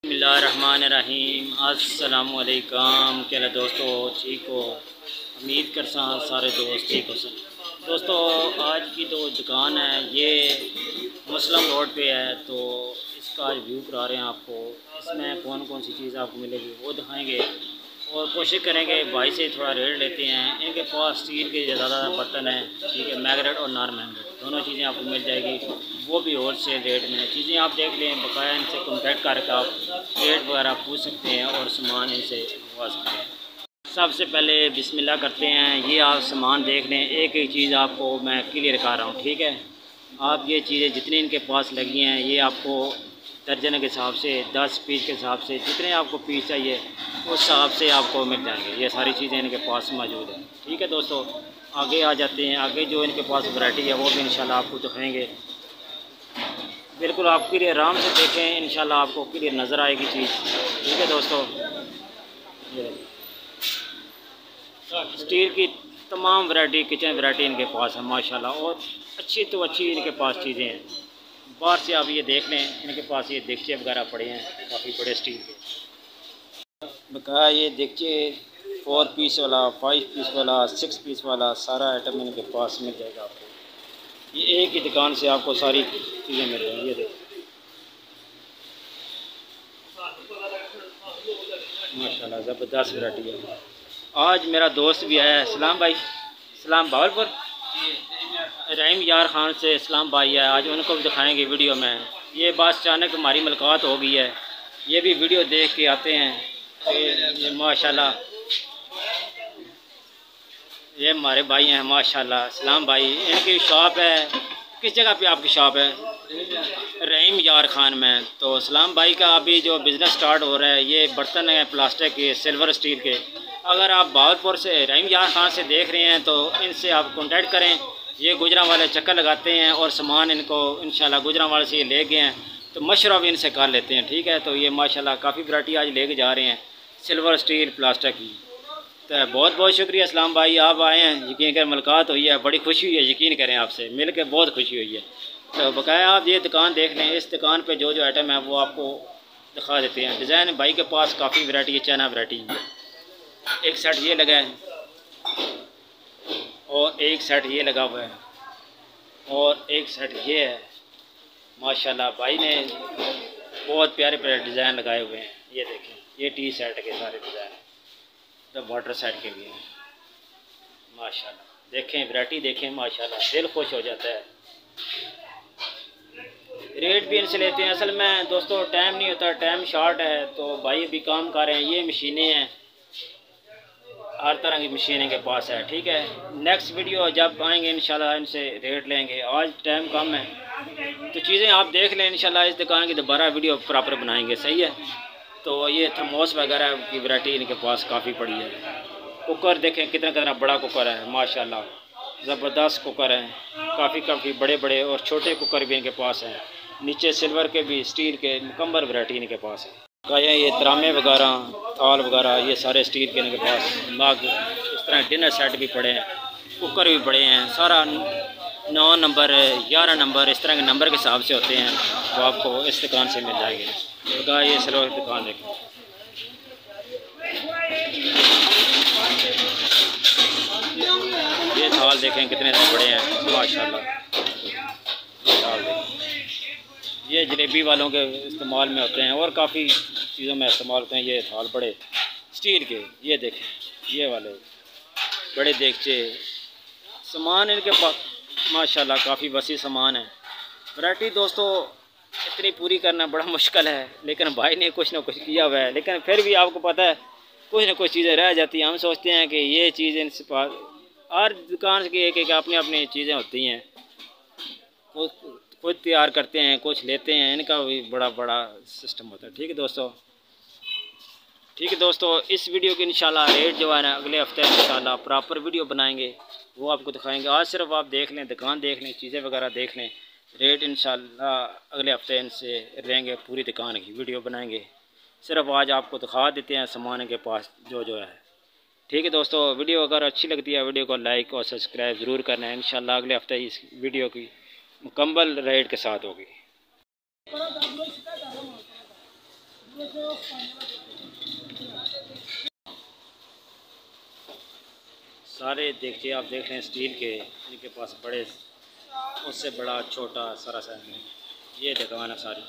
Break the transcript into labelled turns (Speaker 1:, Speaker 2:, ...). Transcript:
Speaker 1: बिस्मिल्लाहिर्रहमानिर्रहीम। अस्सलामुअलैकुम। क्या दोस्तों ठीक हो? उम्मीद कर सारे दोस्त ठीक हो सब। दोस्तों आज की जो दुकान है ये मुस्लिम रोड पे है, तो इसका आज व्यू करा रहे हैं आपको। इसमें कौन कौन सी चीज़ आपको मिलेगी वो दिखाएंगे और कोशिश करेंगे भाई से थोड़ा रेट लेते हैं। इनके पास स्टील के ज़्यादा बर्तन हैं, ठीक है, मैग्नेट और नॉन मैग्नेट दोनों चीज़ें आपको मिल जाएगी, वो भी होल सेल रेट में। चीज़ें आप देख लें, बकाया इनसे कॉन्टैक्ट करके आप रेट वगैरह पूछ सकते हैं और सामान इनसे मंगवा सकते हैं। सबसे पहले बिस्मिल्लाह करते हैं। ये आप सामान देख लें, एक एक चीज़ आपको मैं क्लियर कर रहा हूँ, ठीक है। आप ये चीज़ें जितनी इनके पास लगी हैं ये आपको दर्जन के हिसाब से, 10 पीस के हिसाब से, जितने आपको पीस चाहिए उस हिसाब से आपको मिल जाएंगे। ये सारी चीज़ें इनके पास मौजूद हैं, ठीक है दोस्तों। आगे आ जाते हैं। आगे जो इनके पास वैरायटी है वो भी इंशाल्लाह आपको दिखाएंगे। बिल्कुल आप क्लियर आराम से देखें, इंशाल्लाह आपको क्लियर नज़र आएगी चीज़, ठीक है दोस्तों। स्टील की तमाम वैरायटी, किचन वैरायटी इनके पास है माशाल्लाह, और अच्छी तो अच्छी इनके पास चीज़ें हैं। बाहर से आप ये देख लें, इनके पास ये देगचे वगैरह पड़े हैं काफ़ी बड़े स्टील के। बकाया ये देगचे 4 पीस वाला, 5 पीस वाला, 6 पीस वाला सारा आइटम इनके पास मिल जाएगा आपको। ये एक ही दुकान से आपको सारी चीज़ें मिल जाएंगी। ये देखिए माशाल्लाह ज़बरदस्त वैरायटी है। आज मेरा दोस्त भी आया है, सलाम भाई, सलाम भावलपुर, रहीम यार ख़ान से इस्लाम भाई है। आज उनको भी दिखाएंगे वीडियो में। ये बात अचानक हमारी मुलाकात हो गई है, ये भी वीडियो देख के आते हैं। ये माशाल्लाह ये हमारे भाई हैं माशाल्लाह, इस्लाम भाई। इनकी शॉप है, किस जगह पे आपकी शॉप है? रहीम यार ख़ान में। तो इस्लाम भाई का अभी जो बिज़नेस स्टार्ट हो रहा है, ये बर्तन है प्लास्टिक के, सिल्वर स्टील के। अगर आप भावलपुर से रहीम यार ख़ान से देख रहे हैं तो इनसे आप कांटेक्ट करें। ये गुजरांवाले चक्कर लगाते हैं और सामान इनको इंशाल्लाह गुजरांवाले से ये ले गए हैं, तो मशवरा भी इनसे कर लेते हैं, ठीक है। तो ये माशाल्लाह काफ़ी वैरायटी आज लेके जा रहे हैं सिल्वर स्टील प्लास्टिक की। तो बहुत बहुत शुक्रिया इस्लाम भाई, आप आए हैं, यकीन कर मुलाकात हुई है, बड़ी खुशी हुई है, यकीन करें आपसे मिल के बहुत खुशी हुई है। तो बकाया आप ये दुकान देख लें, इस दुकान पे जो जो आइटम है वो आपको दिखा देते हैं। डिज़ाइन भाई के पास काफ़ी वैरायटी है, चाइना वैरायटी है। एक सेट ये लगा है और एक सेट ये लगा हुआ है और एक सेट ये है। माशाल्लाह भाई ने बहुत प्यारे प्यारे डिज़ाइन लगाए हुए हैं। ये देखें, ये टी शर्ट के सारे डिज़ाइन तो वाटर सेट के लिए माशाल्लाह। देखें वैरायटी देखें माशाल्लाह, दिल खुश हो जाता है। रेट भी इनसे लेते हैं। असल में दोस्तों टाइम नहीं होता, टाइम शॉर्ट है, तो भाई भी काम कर रहे हैं। ये मशीनें हैं, हर तरह की मशीन इनके पास है, ठीक है। नेक्स्ट वीडियो जब आएंगे इंशाल्लाह इनसे रेट लेंगे। आज टाइम कम है तो चीज़ें आप देख लें, इंशाल्लाह इस दुकान की दोबारा वीडियो प्रॉपर बनाएंगे, सही है। तो ये थर्मोस वगैरह की वैरायटी इनके पास काफ़ी पड़ी है। कुकर देखें कितना कितना बड़ा कुकर है माशाल्लाह, ज़बरदस्त कुकर है। काफ़ी बड़े बड़े और छोटे कुकर भी इनके पास हैं। नीचे सिल्वर के भी, स्टील के, मुकम्मल वैरायटी इनके पास है। गाय ये तरामे वगैरह, थाल वगैरह, ये सारे स्टील के इनके पास। मग, इस तरह डिनर सेट भी पड़े हैं, कुकर भी पड़े हैं। सारा 9 नंबर, 11 नंबर, इस तरह के नंबर के हिसाब से होते हैं, तो आपको इस दुकान से मिल जाएंगे। तो गाय ये सिल्वर की दुकान देखें, ये थाल देखें कितने बड़े हैं माशाल्लाह। ये थाल देखें, ये जलेबी वालों के इस्तेमाल में होते हैं और काफ़ी चीज़ों में इस्तेमाल होते हैं। ये थाल बड़े स्टील के, ये देखें, ये वाले बड़े देगचे। सामान इनके पास माशाल्लाह काफ़ी वसी सामान है। वैरायटी दोस्तों इतनी पूरी करना बड़ा मुश्किल है, लेकिन भाई ने कुछ ना कुछ किया हुआ है। लेकिन फिर भी आपको पता है कुछ ना कुछ चीज़ें रह जाती हैं। हम सोचते हैं कि ये चीज़ इनसे पास, हर दुकान की एक एक अपनी अपनी चीज़ें होती हैं, खुद तैयार करते हैं, कुछ लेते हैं, इनका भी बड़ा बड़ा सिस्टम होता है, ठीक है दोस्तों। ठीक है दोस्तों, इस वीडियो के इंशाल्लाह रेट जो है ना अगले हफ्ते इंशाल्लाह प्रॉपर वीडियो बनाएंगे, वो आपको दिखाएंगे। आज सिर्फ आप देख लें, दुकान देख लें, चीज़ें वगैरह देख लें। रेट इंशाल्लाह अगले हफ्ते इनसे लेंगे, पूरी दुकान की वीडियो बनाएंगे। सिर्फ आज आपको दिखा देते हैं सामान के पास जो जो है, ठीक है दोस्तों। वीडियो अगर अच्छी लगती है वीडियो को लाइक और सब्सक्राइब ज़रूर करना है। इंशाल्लाह अगले हफ्ते इस वीडियो की मुकम्मल रेट के साथ होगी। सारे देखिए, आप देख रहे हैं स्टील के, इनके पास बड़े, उससे बड़ा छोटा सारा सा, ये दुकान है सारी।